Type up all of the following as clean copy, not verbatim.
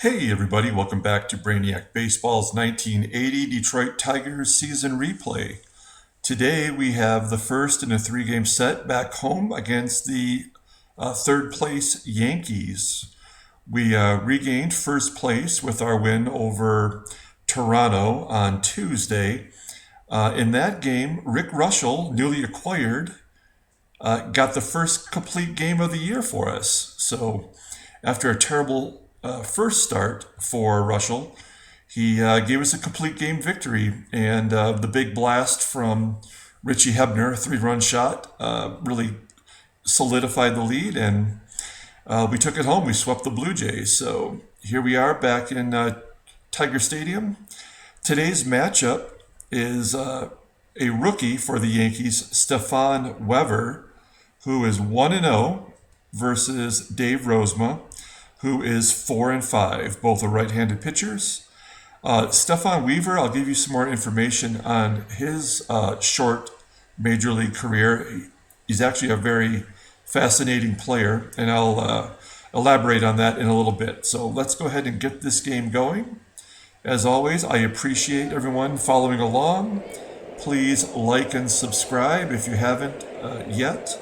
Hey everybody, welcome back to Brainiac Baseball's 1980 Detroit Tigers season replay. Today we have the first in a three-game set back home against the third place Yankees. We regained first place with our win over Toronto on Tuesday. In that game, Rick Reuschel, newly acquired, got the first complete game of the year for us. So after a terrible first start for Reuschel, he gave us a complete game victory, and the big blast from Richie Hebner, three-run shot, really solidified the lead, and we took it home. We swept the Blue Jays. So here we are back in Tiger Stadium. Today's matchup is a rookie for the Yankees, Stefan Wever, who is 1-0, versus Dave Rozema, who is 4-5. Both are right-handed pitchers. Stefan Wever, I'll give you some more information on his short major league career. He's actually a very fascinating player, and I'll elaborate on that in a little bit. So let's go ahead and get this game going. As always, I appreciate everyone following along. Please like and subscribe if you haven't yet.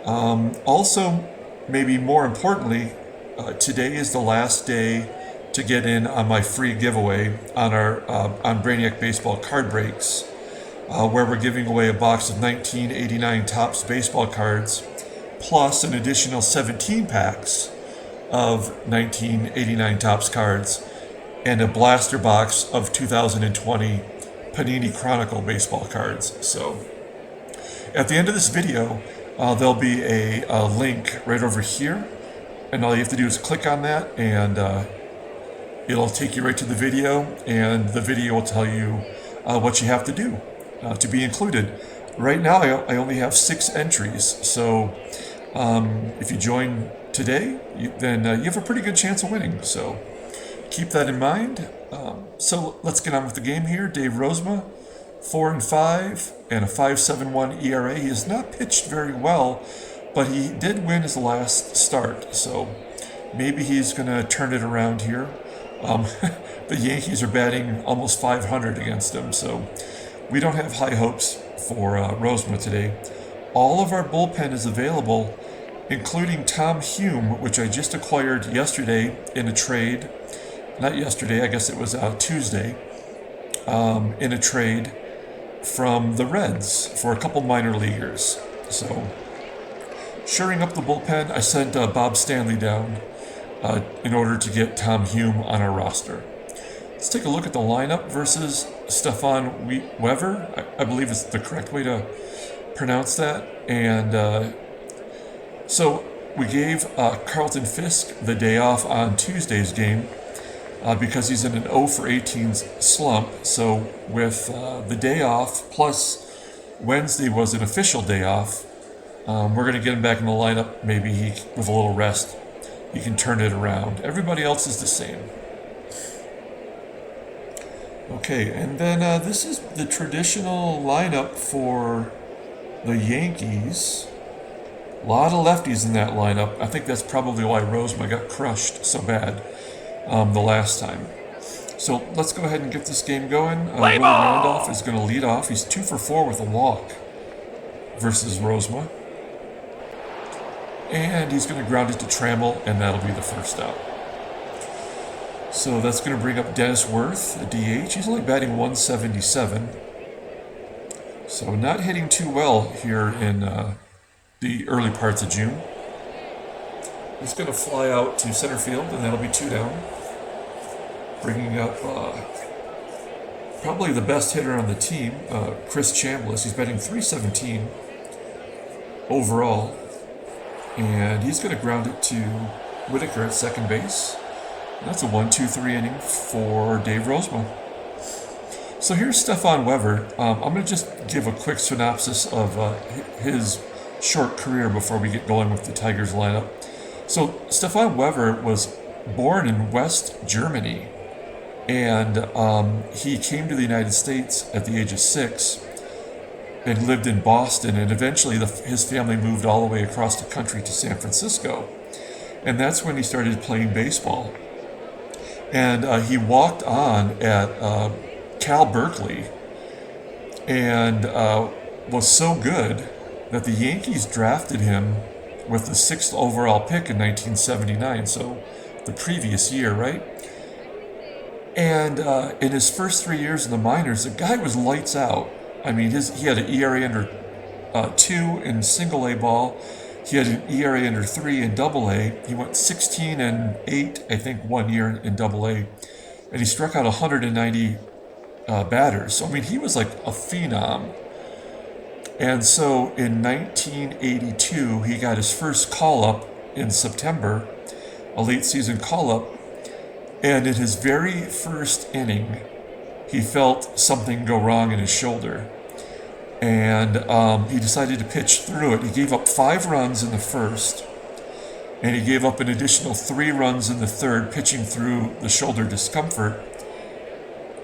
Also, maybe more importantly, today is the last day to get in on my free giveaway on our on Brainiac Baseball card breaks, where we're giving away a box of 1989 Topps baseball cards, plus an additional 17 packs of 1989 Topps cards, and a blaster box of 2020 Panini Chronicle baseball cards. So at the end of this video, there'll be a link right over here, and all you have to do is click on that, and it'll take you right to the video, and the video will tell you what you have to do to be included. Right now, I only have 6 entries, so if you join today, then you have a pretty good chance of winning. So keep that in mind. So let's get on with the game here. Dave Rozema, 4-5 and a 5.71 ERA. He has not pitched very well, but he did win his last start, so maybe he's going to turn it around here. The Yankees are batting almost 500 against him, so we don't have high hopes for Rozema today. All of our bullpen is available, including Tom Hume, which I just acquired yesterday in a trade. Not yesterday, I guess it was Tuesday, in a trade from the Reds for a couple minor leaguers. So, shoring up the bullpen, I sent Bob Stanley down in order to get Tom Hume on our roster. Let's take a look at the lineup versus Stefan Wever. I believe it's the correct way to pronounce that. And so we gave Carlton Fisk the day off on Tuesday's game because he's in an 0 for 18 slump. So with the day off, plus Wednesday was an official day off, we're going to get him back in the lineup. Maybe with a little rest, he can turn it around. Everybody else is the same. Okay, and then this is the traditional lineup for the Yankees. A lot of lefties in that lineup. I think that's probably why Rozema got crushed so bad the last time. So let's go ahead and get this game going. Willie Randolph is going to lead off. He's 2 for 4 with a walk versus Rozema. And he's going to ground it to Trammell, and that'll be the first out. So that's going to bring up Dennis Worth, a DH. He's only batting 177. So not hitting too well here in the early parts of June. He's going to fly out to center field, and that'll be 2 down. Bringing up probably the best hitter on the team, Chris Chambliss. He's batting 317 overall. And he's going to ground it to Whitaker at second base. And that's a 1-2-3 inning for Dave Rozema. So here's Stefan Wever. I'm going to just give a quick synopsis of his short career before we get going with the Tigers lineup. So Stefan Wever was born in West Germany, and he came to the United States at the age of 6 and lived in Boston, and eventually his family moved all the way across the country to San Francisco. And that's when he started playing baseball. And he walked on at Cal Berkeley and was so good that the Yankees drafted him with the 6th overall pick in 1979, so the previous year, right? And in his first 3 years in the minors, the guy was lights out. I mean, he had an ERA under 2 in single A ball. He had an ERA under 3 in double A. He went 16-8, I think, 1 year in double A. And he struck out 190 batters. So, I mean, he was like a phenom. And so in 1982, he got his first call-up in September, a late season call-up. And in his very first inning, he felt something go wrong in his shoulder. And he decided to pitch through it. He gave up 5 runs in the first, and he gave up an additional 3 runs in the third, pitching through the shoulder discomfort.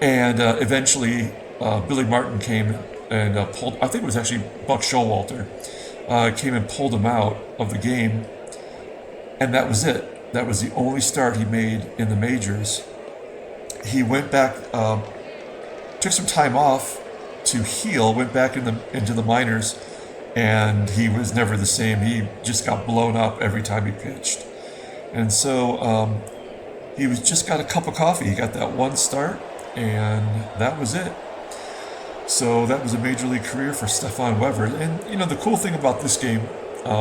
And eventually, Billy Martin came and pulled, I think it was actually Buck Showalter, came and pulled him out of the game. And that was it. That was the only start he made in the majors. He went back, took some time off to heal, went back into the minors, and he was never the same. He just got blown up every time he pitched. And so he just got a cup of coffee. He got that one start, and that was it. So that was a major league career for Stefan Wever. And, you know, the cool thing about this game,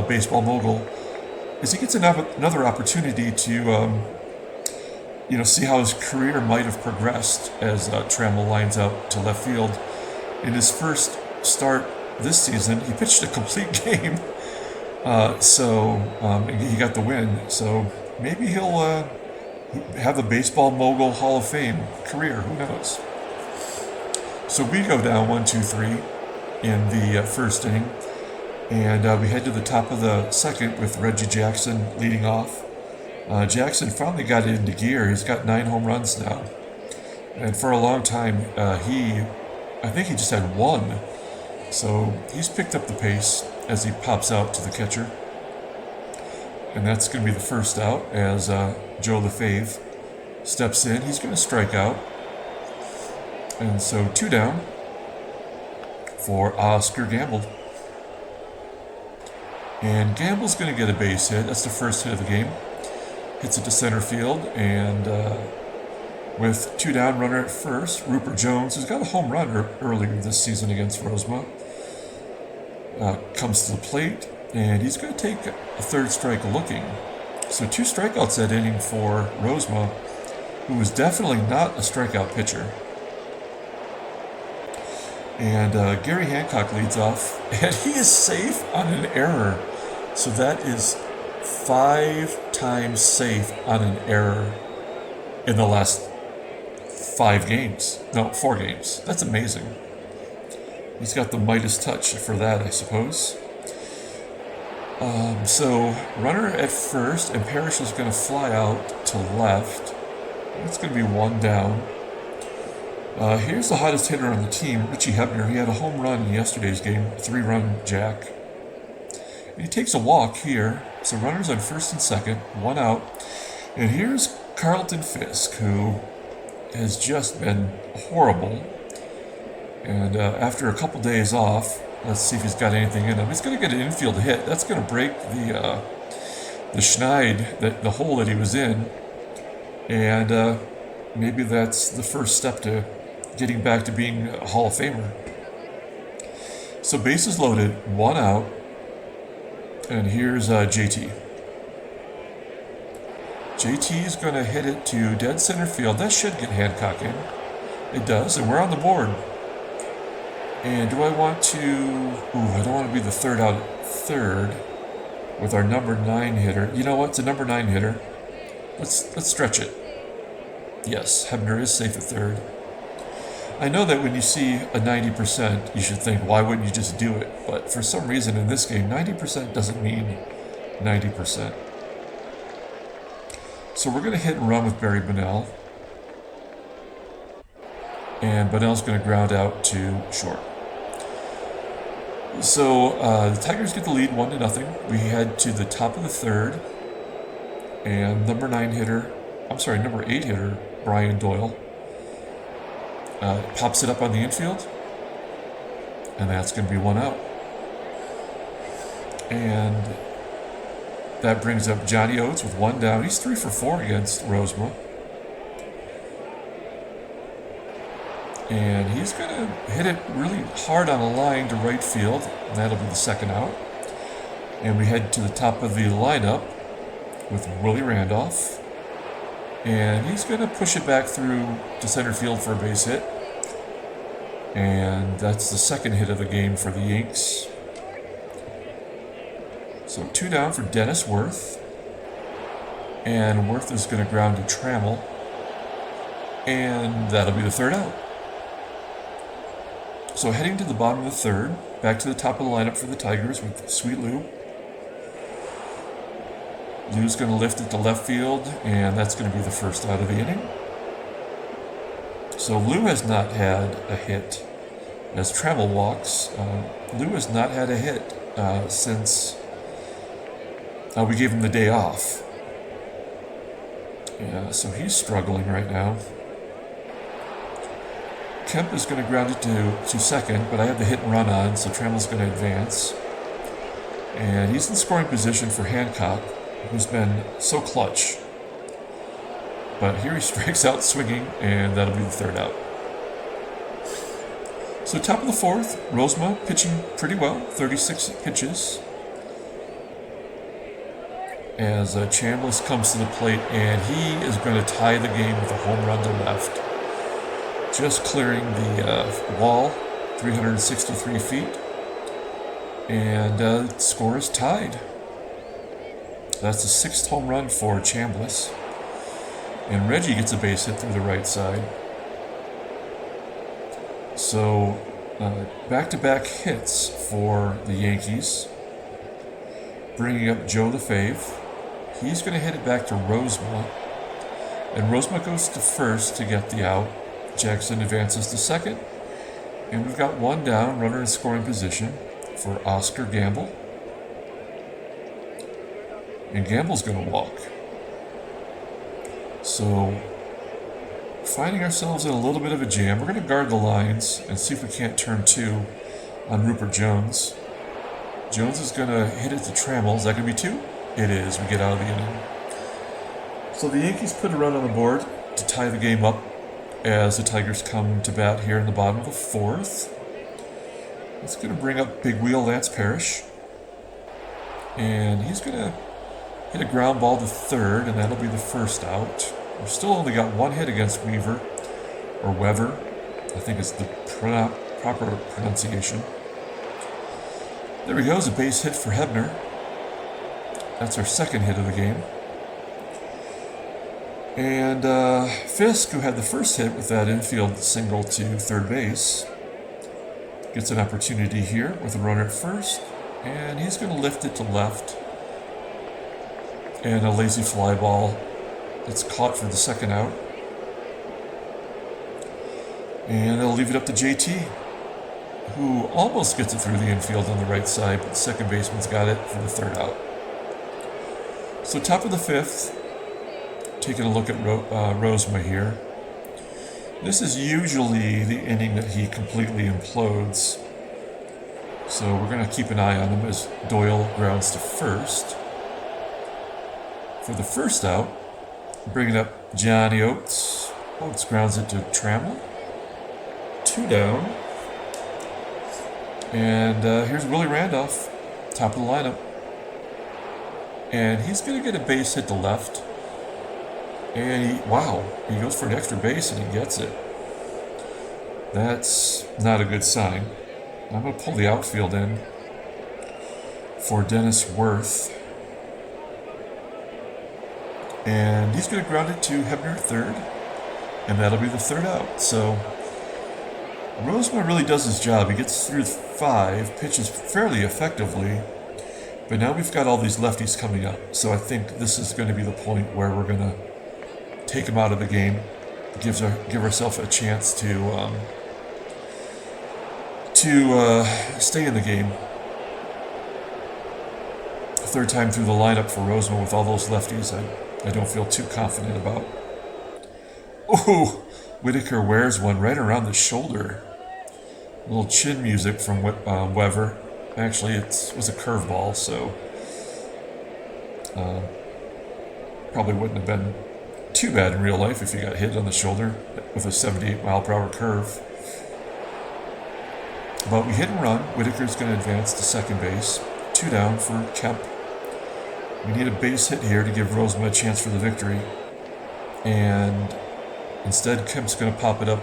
Baseball Mogul, is he gets another opportunity to, see how his career might have progressed as Trammell lines out to left field. In his first start this season, he pitched a complete game, he got the win. So maybe he'll have the Baseball Mogul Hall of Fame career. Who knows? So we go down 1-2-3 in the first inning, and we head to the top of the second with Reggie Jackson leading off. Jackson finally got it into gear. He's got 9 home runs now, and for a long time I think he just had 1. So he's picked up the pace as he pops out to the catcher. And that's going to be the first out as Joe LaFave steps in. He's going to strike out. And so 2 down for Oscar Gamble. And Gamble's going to get a base hit. That's the first hit of the game. Hits it to center field, and with 2 down, runner at first, Rupert Jones, who's got a home run earlier this season against Rozema, comes to the plate, and he's going to take a third strike looking. So 2 strikeouts that inning for Rozema, who was definitely not a strikeout pitcher. And Gary Hancock leads off, and he is safe on an error. So that is 5 times safe on an error in the last 4 games. That's amazing. He's got the Midas touch for that, I suppose. So runner at first, and Parrish is going to fly out to left. It's going to be 1 down. Here's the hottest hitter on the team, Richie Hebner. He had a home run in yesterday's game, a 3-run jack. And he takes a walk here. So runners on first and second, 1 out. And here's Carlton Fisk, who has just been horrible. And after a couple days off, let's see if he's got anything in him. He's going to get an infield hit. That's going to break the schneid, the hole that he was in. And maybe that's the first step to getting back to being a Hall of Famer. So bases loaded, 1 out. And here's JT. JT is going to hit it to dead center field. That should get Hancock in. It does, and we're on the board. And do I want to... I don't want to be the third out at third with our number 9 hitter. You know what? It's a number 9 hitter. Let's stretch it. Yes, Hebner is safe at third. I know that when you see a 90%, you should think, why wouldn't you just do it? But for some reason in this game, 90% doesn't mean 90%. So we're going to hit and run with Barry Bonnell. And Bonnell's going to ground out to short. So the Tigers get the lead 1-0. We head to the top of the third. And number 8 hitter Brian Doyle. Pops it up on the infield, and that's going to be one out. And that brings up Johnny Oates with one down. He's 3 for 4 against Rozema. And he's going to hit it really hard on a line to right field, and that'll be the second out. And we head to the top of the lineup with Willie Randolph. And he's going to push it back through to center field for a base hit. And that's the second hit of the game for the Yanks. So 2 down for Dennis Worth. And Worth is going to ground to Trammell. And that'll be the third out. So heading to the bottom of the third, back to the top of the lineup for the Tigers with Sweet Lou. Lou's going to lift it to left field, and that's going to be the first out of the inning. So Lou has not had a hit. As Trammell walks, Lou has not had a hit since we gave him the day off. Yeah, so he's struggling right now. Kemp is going to ground it to second, but I have the hit and run on, so Trammell's going to advance. And he's in scoring position for Hancock, who's been so clutch. But here he strikes out swinging, and that'll be the third out. So top of the fourth, Rozema pitching pretty well, 36 pitches. As Chambliss comes to the plate, and he is going to tie the game with a home run to left. Just clearing the wall, 363 feet. And the score is tied. That's the 6th home run for Chambliss. And Reggie gets a base hit through the right side. So, back-to-back hits for the Yankees. Bringing up Joe LaFave. He's going to hit it back to Rozema. And Rozema goes to first to get the out. Jackson advances to second. And we've got one down, runner in scoring position for Oscar Gamble. And Gamble's going to walk. So, finding ourselves in a little bit of a jam. We're going to guard the lines and see if we can't turn 2 on Rupert Jones. Jones is going to hit it to Trammell. Is that going to be 2? It is. We get out of the inning. So the Yankees put a run on the board to tie the game up as the Tigers come to bat here in the bottom of the fourth. It's going to bring up big wheel Lance Parrish. And he's going to hit a ground ball to third, and that'll be the first out. We've still only got one hit against Wever, or Wever, I think is the proper pronunciation. There we go, it's a base hit for Hebner. That's our second hit of the game. And Fisk, who had the first hit with that infield single to third base, gets an opportunity here with a runner at first, and he's going to lift it to left. And a lazy fly ball that's caught for the second out. And they'll leave it up to JT, who almost gets it through the infield on the right side, but the second baseman's got it for the third out. So top of the fifth, taking a look at Rozema here. This is usually the inning that he completely implodes. So we're going to keep an eye on him as Doyle grounds to first. For the first out, bringing up Johnny Oates. Oates grounds it to Trammell. 2 down. And here's Willie Randolph, top of the lineup. And he's going to get a base hit to left. And he goes for an extra base and he gets it. That's not a good sign. I'm going to pull the outfield in for Dennis Worth. And he's going to ground it to Hebner third. And that'll be the third out. So Rozema really does his job. He gets through 5, pitches fairly effectively. But now we've got all these lefties coming up. So I think this is going to be the point where we're going to take him out of the game. Give ourselves a chance to stay in the game. Third time through the lineup for Rozema with all those lefties, I don't feel too confident about. Ooh, Whitaker wears one right around the shoulder. A little chin music from Wever. Actually, it was a curveball, so probably wouldn't have been too bad in real life if you got hit on the shoulder with a 78 mile per hour curve. But we hit and run. Whitaker's going to advance to second base. 2 down for Kemp. We need a base hit here to give Rozema a chance for the victory. And instead, Kemp's going to pop it up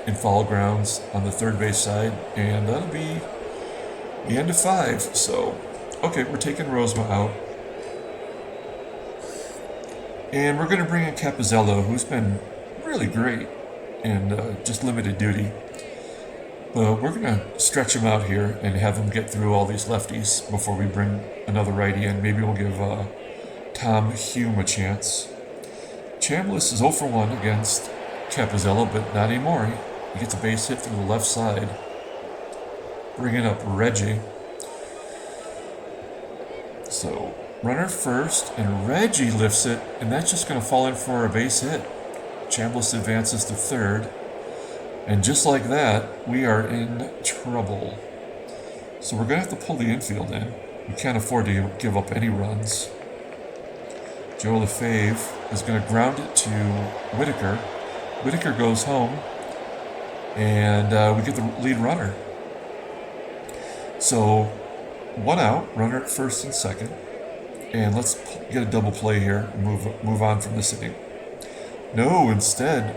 in foul grounds on the third base side. And that'll be the end of 5. So, okay, we're taking Rozema out. And we're going to bring in Capizzello, who's been really great in just limited duty. But we're going to stretch him out here and have him get through all these lefties before we bring another righty in. Maybe we'll give Tom Hume a chance. Chambliss is 0 for 1 against Capizzello, but not anymore. He gets a base hit through the left side. Bringing up Reggie. So, runner first, and Reggie lifts it, and that's just going to fall in for a base hit. Chambliss advances to third. And just like that, we are in trouble. So we're going to have to pull the infield in. We can't afford to give up any runs. Joe Lefebvre is going to ground it to Whitaker. Whitaker goes home, and we get the lead runner. So 1 out, runner at first and second. And let's get a double play here and move on from this inning. No, instead,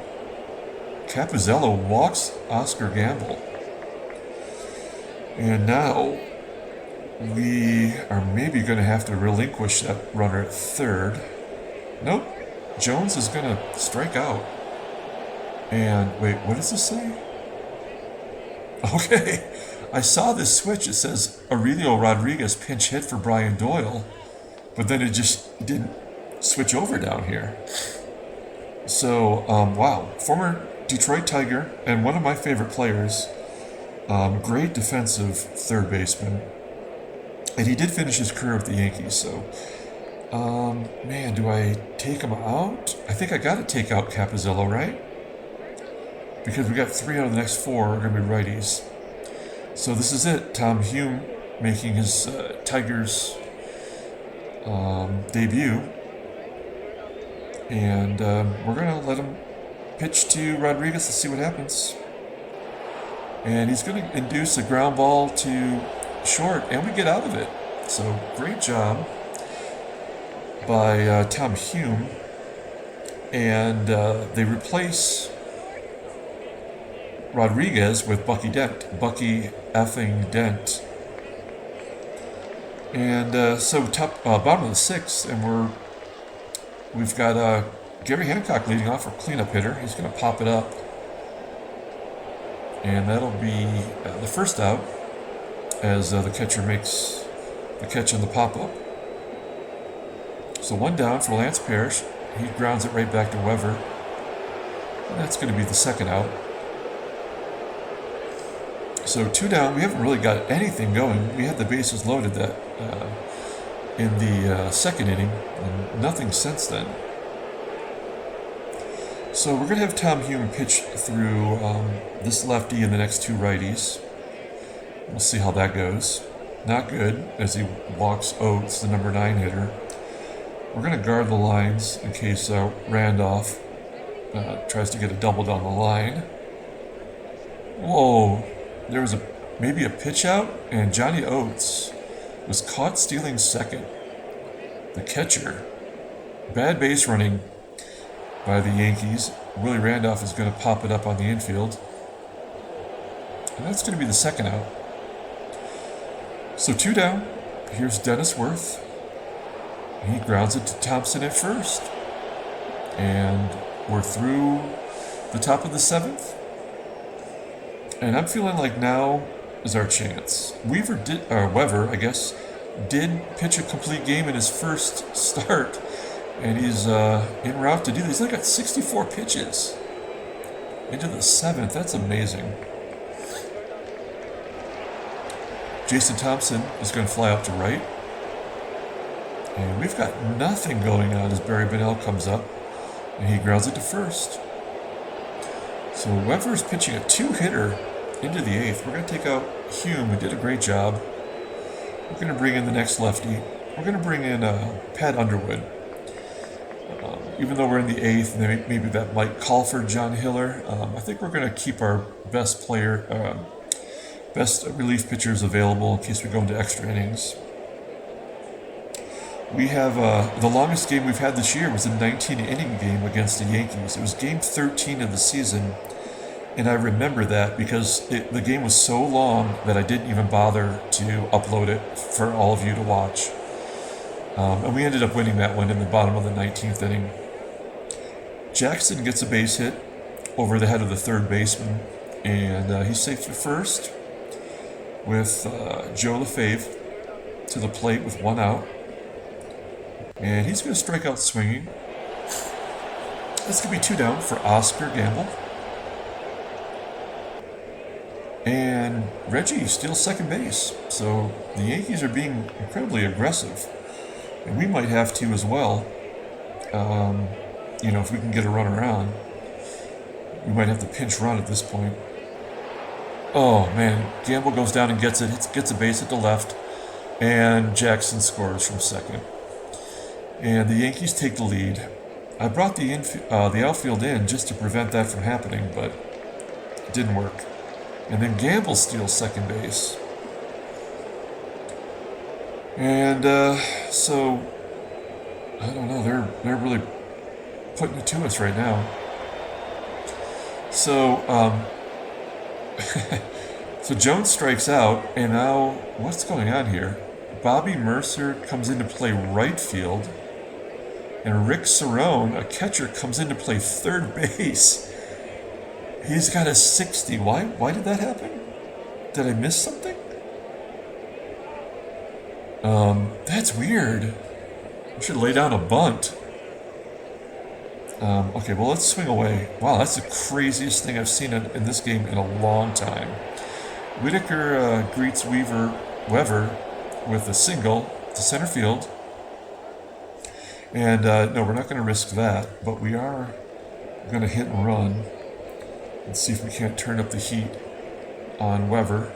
Capizzello walks Oscar Gamble. And now we are maybe going to have to relinquish that runner at third. Nope. Jones is going to strike out. And wait, what does this say? Okay. I saw this switch. It says Aurelio Rodriguez pinch hit for Brian Doyle. But then it just didn't switch over down here. So, wow. Former Detroit Tiger and one of my favorite players. Great defensive third baseman. And he did finish his career with the Yankees, so... man, do I take him out? I think I gotta take out Capizzello, right? Because we got 3 out of the next 4 are gonna be righties. So this is it. Tom Hume making his Tigers debut. And we're gonna let him pitch to Rodriguez to see what happens. And he's going to induce a ground ball to short, and we get out of it. So, great job by Tom Hume. And they replace Rodriguez with Bucky Dent. Bucky effing Dent. And so, bottom of the 6th, and we've got Gary Hancock leading off for cleanup hitter. He's going to pop it up. And that'll be the first out as the catcher makes the catch on the pop-up. So 1 down for Lance Parrish. He grounds it right back to Wever. And that's going to be the second out. So 2 down. We haven't really got anything going. We had the bases loaded that in the second inning, and nothing since then. So we're going to have Tom Hume pitch through this lefty and the next 2 righties. We'll see how that goes. Not good, as he walks Oates, the number 9 hitter. We're going to guard the lines in case Randolph tries to get a double down the line. Whoa, there was maybe a pitch out, and Johnny Oates was caught stealing second. The catcher. Bad base running by the Yankees. Willie Randolph is going to pop it up on the infield. And that's going to be the second out. So 2 down. Here's Dennis Worth. He grounds it to Thompson at first. And we're through the top of the 7th. And I'm feeling like now is our chance. Wever, I guess, did pitch a complete game in his first start. And he's en route to do this. He's only got 64 pitches into the 7th. That's amazing. Jason Thompson is going to fly out to right. And we've got nothing going on as Barry Bonnell comes up. And he grounds it to first. So Wever's pitching a 2-hitter into the 8th. We're going to take out Hume, who did a great job. We're going to bring in the next lefty. We're going to bring in Pat Underwood. Even though we're in the 8th, and maybe that might call for John Hiller, I think we're going to keep our best relief pitchers available in case we go into extra innings. We have the longest game we've had this year was a 19-inning game against the Yankees. It was game 13 of the season, and I remember that because the game was so long that I didn't even bother to upload it for all of you to watch. And we ended up winning that one in the bottom of the 19th inning. Jackson gets a base hit over the head of the third baseman, and he's safe at first with Joe LaFave to the plate with 1 out. And he's going to strike out swinging. That's going to be 2 down for Oscar Gamble. And Reggie steals second base. So the Yankees are being incredibly aggressive. And we might have to as well. If we can get a run around. We might have to pinch run at this point. Oh, man. Gamble goes down and gets it. Gets a base at the left. And Jackson scores from second. And the Yankees take the lead. I brought the outfield in just to prevent that from happening, but it didn't work. And then Gamble steals second base. And so, I don't know, they're really putting it to us right now. So, so Jones strikes out, and now, what's going on here? Bobby Mercer comes in to play right field. And Rick Cerrone, a catcher, comes in to play third base. He's got a 60. Why did that happen? Did I miss something? That's weird. I should lay down a bunt. Okay, well, let's swing away. Wow, that's the craziest thing I've seen in this game in a long time. Whitaker greets Wever with a single to center field. And no, we're not going to risk that, but we are going to hit and run and see if we can't turn up the heat on Wever.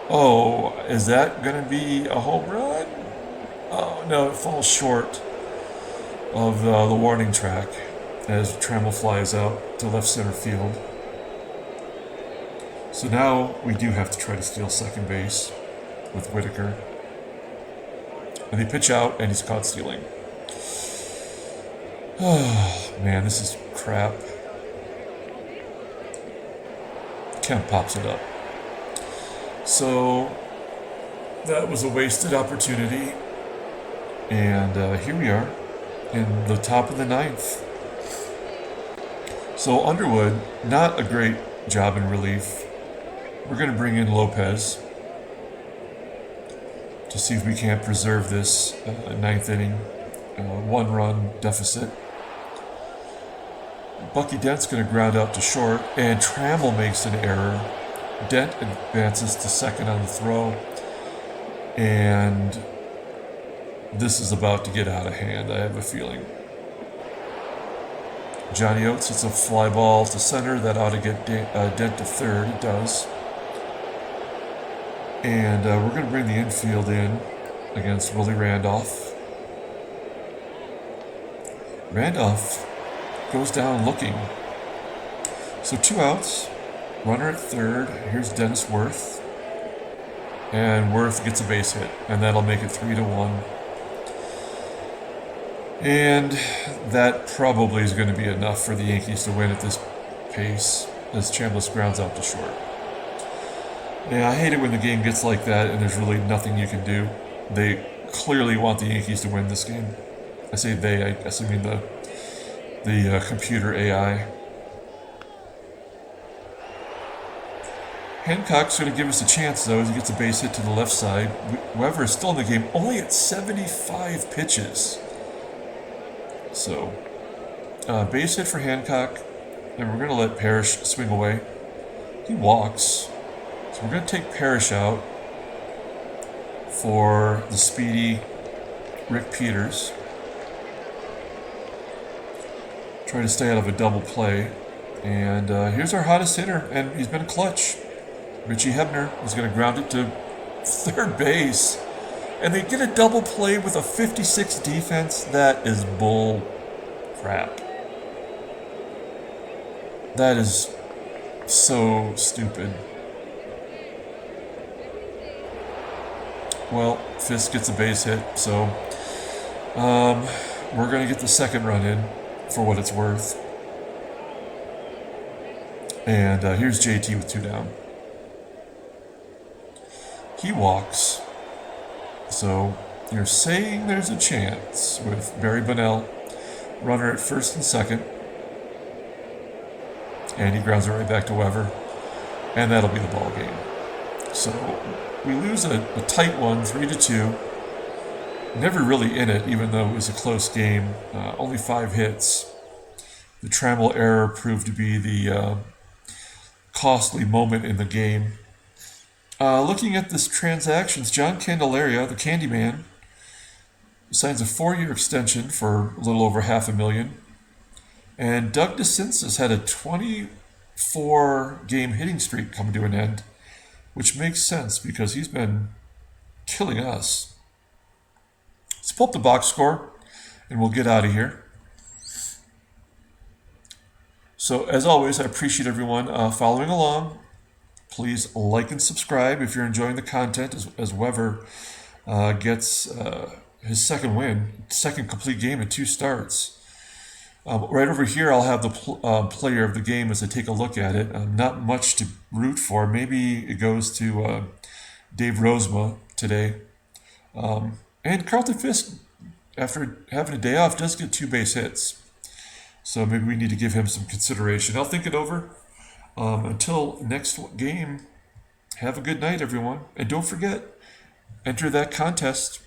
Oh, is that going to be a home run? Oh, no, it falls short of the warning track as Trammell flies out to left center field. So now we do have to try to steal second base with Whitaker. And they pitch out, and he's caught stealing. Oh, man, this is crap. Kemp pops it up. So that was a wasted opportunity. And here we are in the top of the 9th. So Underwood, not a great job in relief. We're going to bring in Lopez to see if we can't preserve this 9th inning 1-run deficit. Bucky Dent's going to ground out to short, and Trammell makes an error. Dent advances to second on the throw, and this is about to get out of hand, I have a feeling. Johnny Oates hits a fly ball to center. That ought to get Dent to third. It does. And we're going to bring the infield in against Willie Randolph. Randolph goes down looking. So 2 outs. Runner at third. Here's Dennis Worth. And Worth gets a base hit. And that'll make it 3-1. And that probably is going to be enough for the Yankees to win at this pace as Chambliss grounds out to short. Yeah, I hate it when the game gets like that and there's really nothing you can do. They clearly want the Yankees to win this game. I say they, I guess I mean the computer AI. Hancock's going to give us a chance, though, as he gets a base hit to the left side. Wever is still in the game, only at 75 pitches. So, base hit for Hancock, and we're going to let Parrish swing away. He walks. So we're going to take Parrish out for the speedy Rick Peters. Try to stay out of a double play. And here's our hottest hitter, and he's been clutch. Richie Hebner is going to ground it to third base. And they get a double play with a 56 defense. That is bull crap. That is so stupid. Well, Fisk gets a base hit, so we're going to get the second run in for what it's worth. And here's JT with 2 down. He walks. So you're saying there's a chance with Barry Bonnell, runner at first and second. And he grounds it right back to Wever. And that'll be the ball game. So we lose a tight one, 3-2. Never really in it, even though it was a close game. Only 5 hits. The Trammell error proved to be the costly moment in the game. Looking at this transactions, John Candelaria, the Candyman, signs a 4-year extension for a little over $500,000. And Doug DeCinces has had a 24-game hitting streak come to an end, which makes sense because he's been killing us. Let's pull up the box score, and we'll get out of here. So, as always, I appreciate everyone following along. Please like and subscribe if you're enjoying the content as Wever gets his second win, second complete game in 2 starts. Right over here, I'll have the player of the game as I take a look at it. Not much to root for. Maybe it goes to Dave Rozema today. And Carlton Fisk, after having a day off, does get 2 base hits. So maybe we need to give him some consideration. I'll think it over. Until next game, have a good night, everyone. And don't forget, enter that contest.